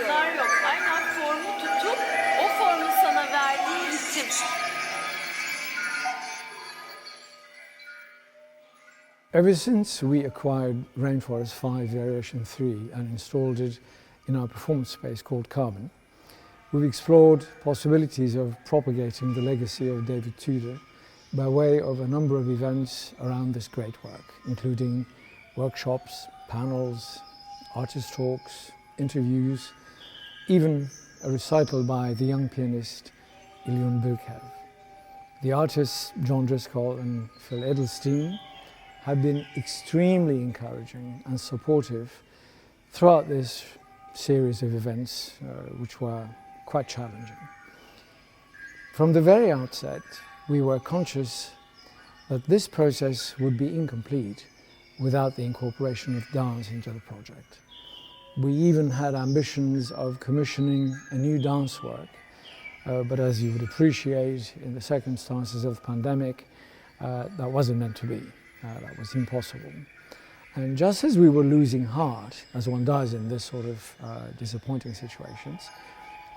Bunlar yok. Aynen formu tutup o formun sana verdiği ritim. Ever since we acquired Rainforest V Variation 3 and installed it in our performance space called Carbon, we've explored possibilities of propagating the legacy of David Tudor by way of a number of events around this great work, including workshops, panels, artist talks, interviews, even a recital by the young pianist Yılında. The artists John Driscoll and Phil Edelstein have been extremely encouraging and supportive throughout this series of events, which were quite challenging. From the very outset, we were conscious that this process would be incomplete without the incorporation of dance into the project. We even had ambitions of commissioning a new dance work, but as you would appreciate, in the circumstances of the pandemic, that wasn't meant to be. That was impossible. And just as we were losing heart, as one does in this sort of disappointing situations,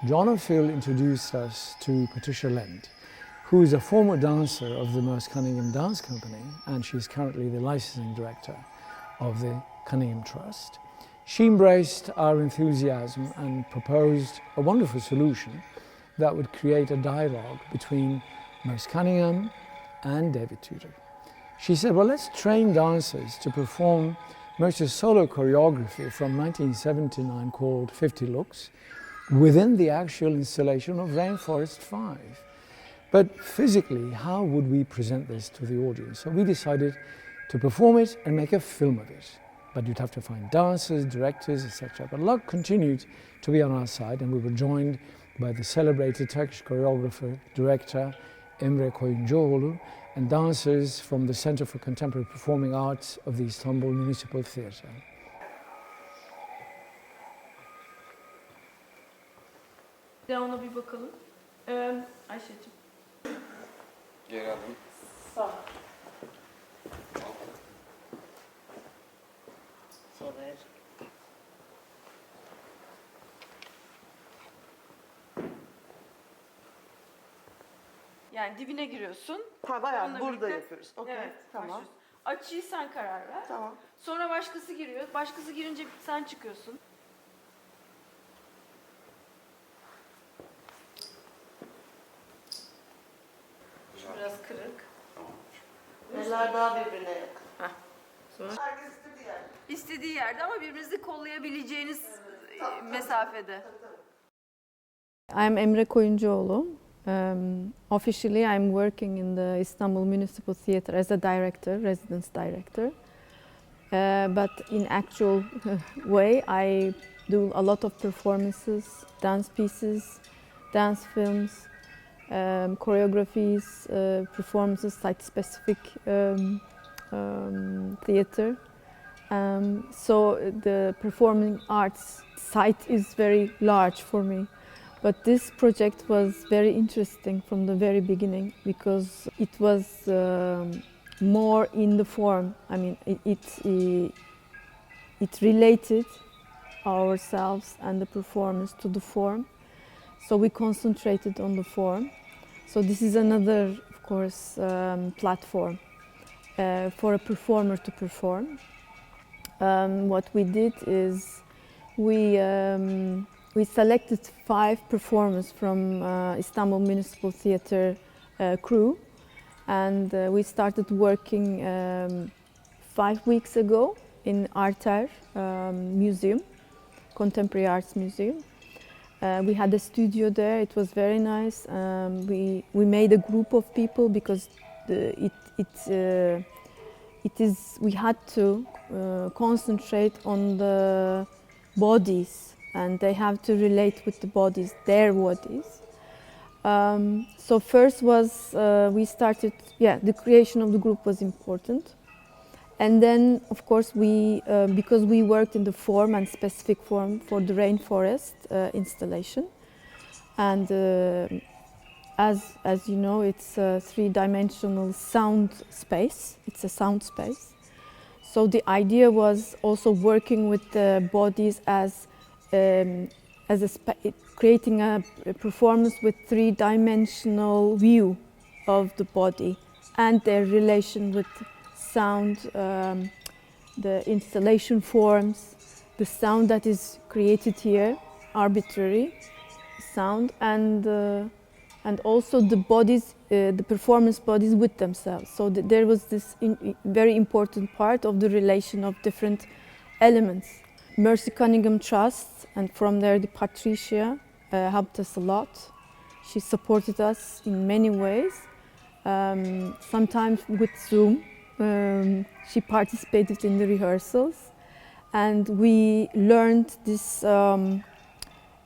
John and Phil introduced us to Patricia Lend, who is a former dancer of the Merce Cunningham'ın dance company, and she's currently the licensing director of the Cunningham Trust. She embraced our enthusiasm and proposed a wonderful solution that would create a dialogue between Merce Cunningham and David Tudor. She said, well, let's train dancers to perform Merce's solo choreography from 1979 called 50 Looks within the actual installation of Rainforest V. But physically, how would we present this to the audience? So we decided to perform it and make a film of it. But you'd have to find dancers, directors, etc. But luck continued to be on our side, and we were joined by the celebrated Turkish choreographer, director Emre Koyuncuoğlu, and dancers from the Center for Contemporary Performing Arts of the Istanbul Municipal Theatre. De ona bir bakalım. Ayşe'cim. Geri adım. Sağ. Sol el. Yani dibine giriyorsun. Ha, bayağı Onunla burada birlikte- yapıyoruz. Okey, Evet, tamam. başlıyorsun. Açıyı sen karar ver. Tamam. Sonra başkası giriyor. Başkası girince sen çıkıyorsun. Biraz kırık. Eller daha birbirine yakın. Sonra Herkes istediği yer. istediği yerde ama birbirinizi kollayabileceğiniz mesafede. I'm Emre Koyuncuoğlu. Officially, I'm working in the Istanbul Municipal Theatre as a director, residence director. But in actual way, I do a lot of performances, dance pieces, dance films, choreographies, performances, site-specific theatre. So the performing arts site is very large for me. But this project was very interesting from the very beginning because it was more in the form. I mean, it related ourselves and the performance to the form. So we concentrated on the form. So this is another, of course, platform for a performer to perform. What we did is we selected 5 performers from Istanbul Municipal Theatre crew, and we started working 5 weeks ago in Arter Museum, Contemporary Arts Museum. We had a studio there. It was very nice. We made a group of people because we had to concentrate on the bodies, and they have to relate with the bodies, their bodies. So first was we started, the creation of the group was important. And then, of course, because we worked in the form and specific form for the Rainforest installation. And as you know, it's a 3-dimensional sound space. It's a sound space. So the idea was also working with the bodies as creating a performance with three-dimensional view of the body and their relation with sound, the installation forms, the sound that is created here, arbitrary sound, and also the bodies, the performance bodies with themselves. So there was this very important part of the relation of different elements. Merce Cunningham Trust, and from there the Patricia helped us a lot. She supported us in many ways, sometimes with Zoom. She participated in the rehearsals, and we learned this,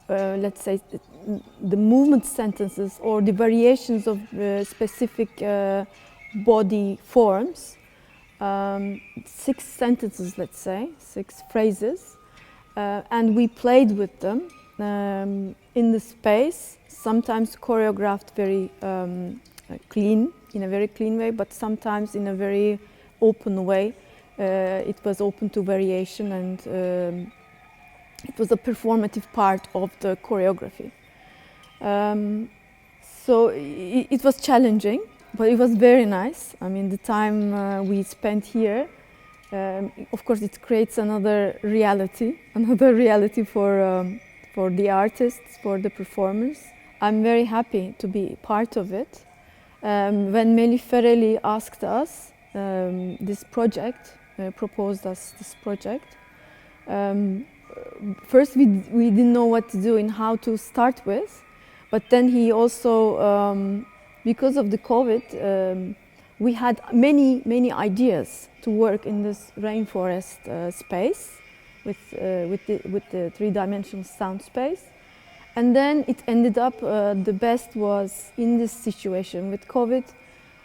let's say, the movement sentences or the variations of specific body forms. 6 sentences, let's say, 6 phrases, and we played with them in the space, sometimes choreographed very clean, in a very clean way, but sometimes in a very open way. It was open to variation, and it was a performative part of the choreography. So it was challenging, but it was very nice. I mean, the time we spent here, of course, it creates another reality for the artists, for the performers. I'm very happy to be part of it. When Melih Fereli asked us this project, proposed us this project, first we didn't know what to do and how to start with, but then he also, because of the COVID, we had many ideas to work in this rainforest space with the three-dimensional sound space. And then it ended up, the best was in this situation with COVID,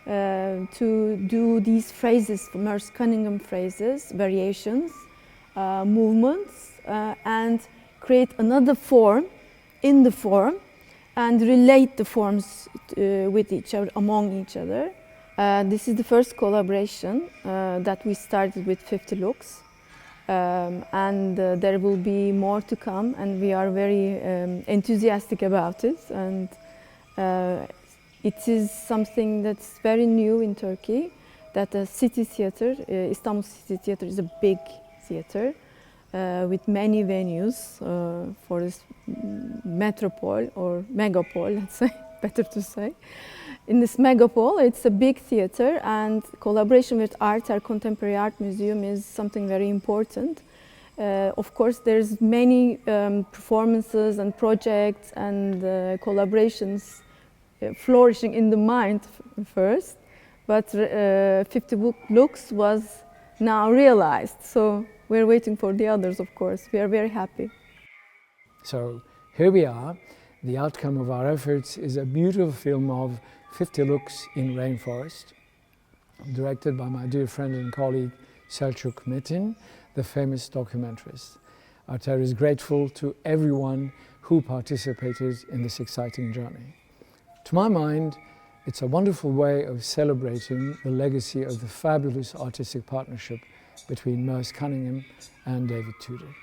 to do these phrases, Merce Cunningham phrases, variations, movements, and create another form in the form and relate the forms with each other, among each other. This is the first collaboration that we started with 50 Looks. And there will be more to come, and we are very enthusiastic about it, and it is something that's very new in Turkey, that a city theater, Istanbul City Theater, is a big theater with many venues for this metropole or megapole, let's say, better to say. In this megapole, it's a big theater, and collaboration with Arter Contemporary Art Museum is something very important. Of course, there's many performances and projects and collaborations flourishing in the mind first, but 50 Looks was now realized. So we're waiting for the others, of course. We are very happy. So here we are. The outcome of our efforts is a beautiful film of 50 Looks in Rainforest, directed by my dear friend and colleague Selçuk Metin, the famous documentarist. Arter is grateful to everyone who participated in this exciting journey. To my mind, it's a wonderful way of celebrating the legacy of the fabulous artistic partnership between Merce Cunningham and David Tudor.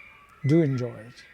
Do enjoy it.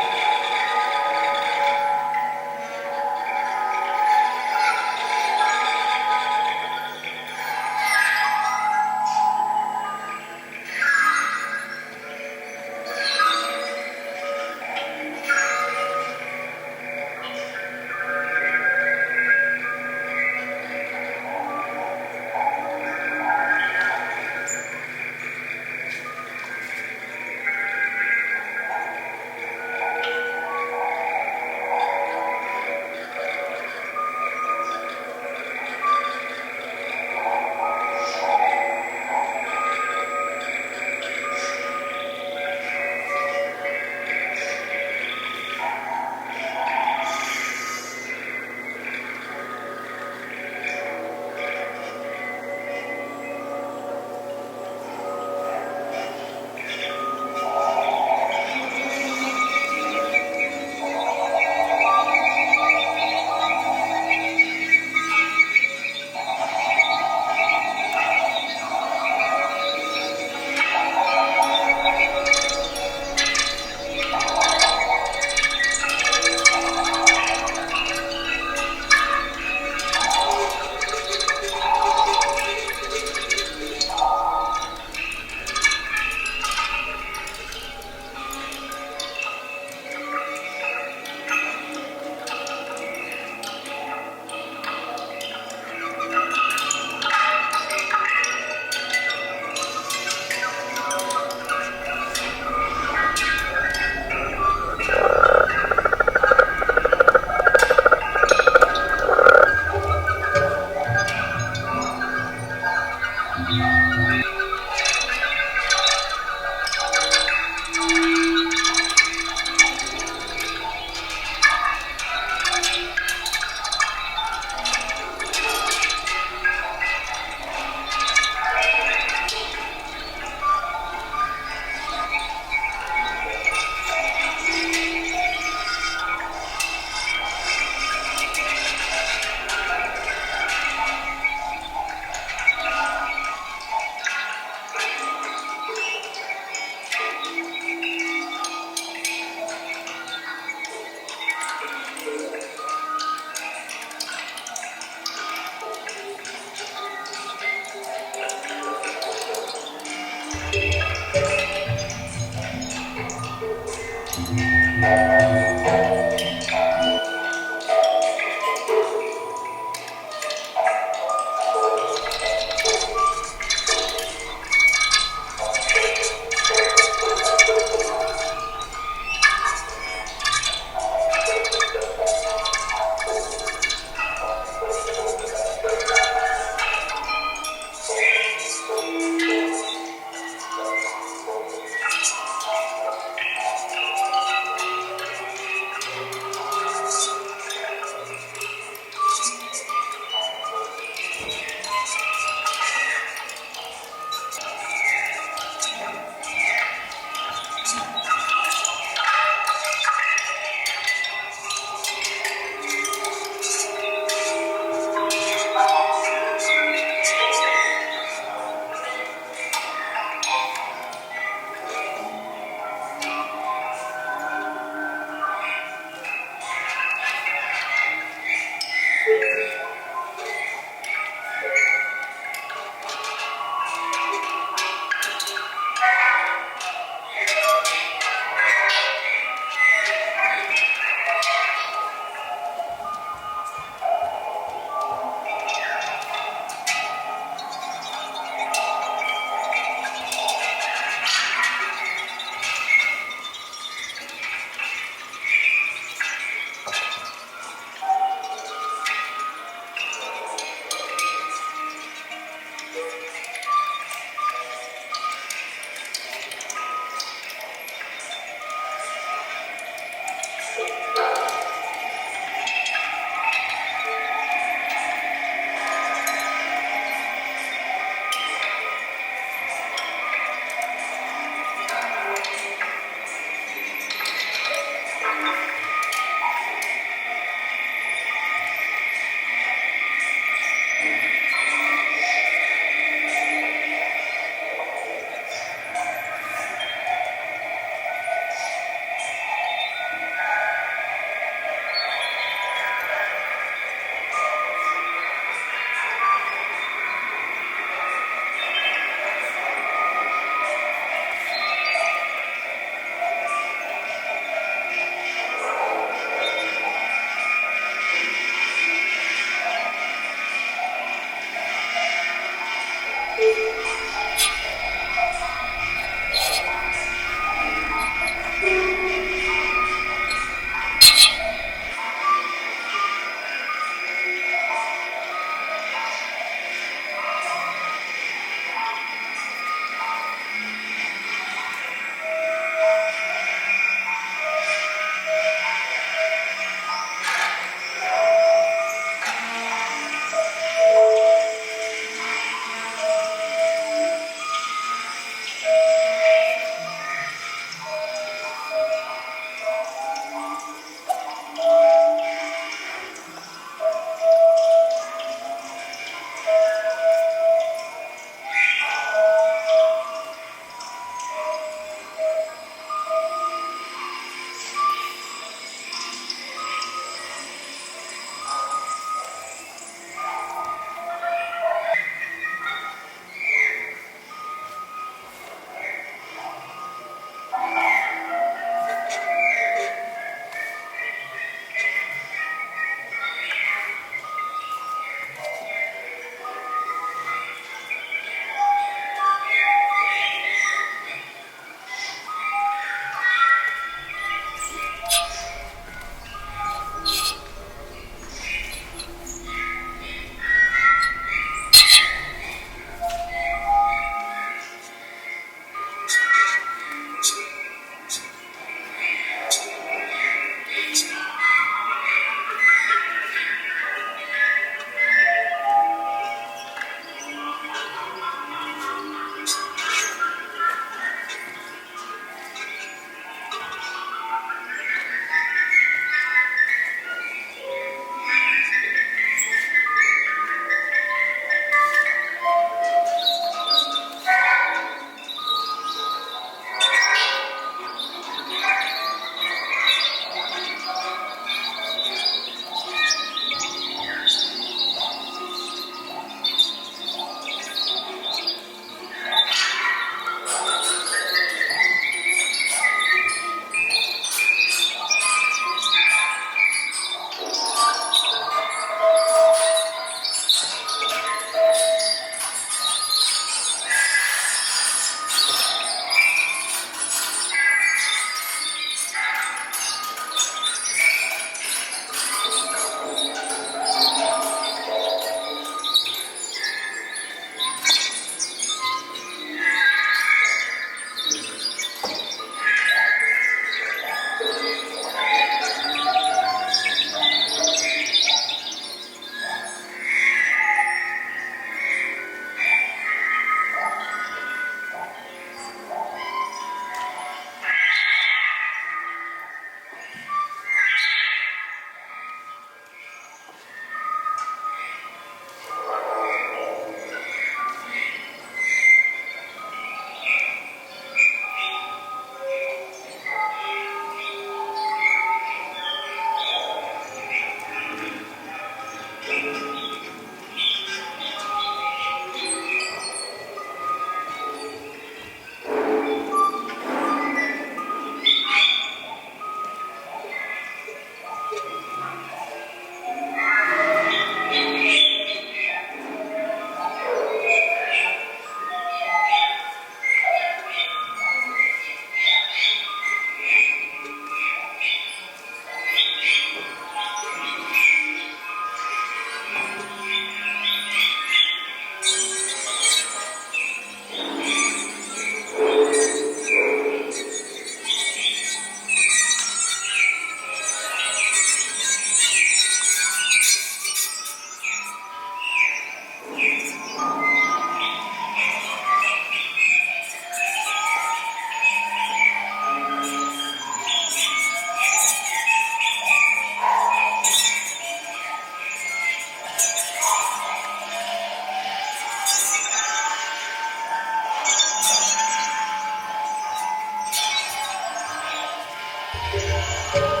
Thank you.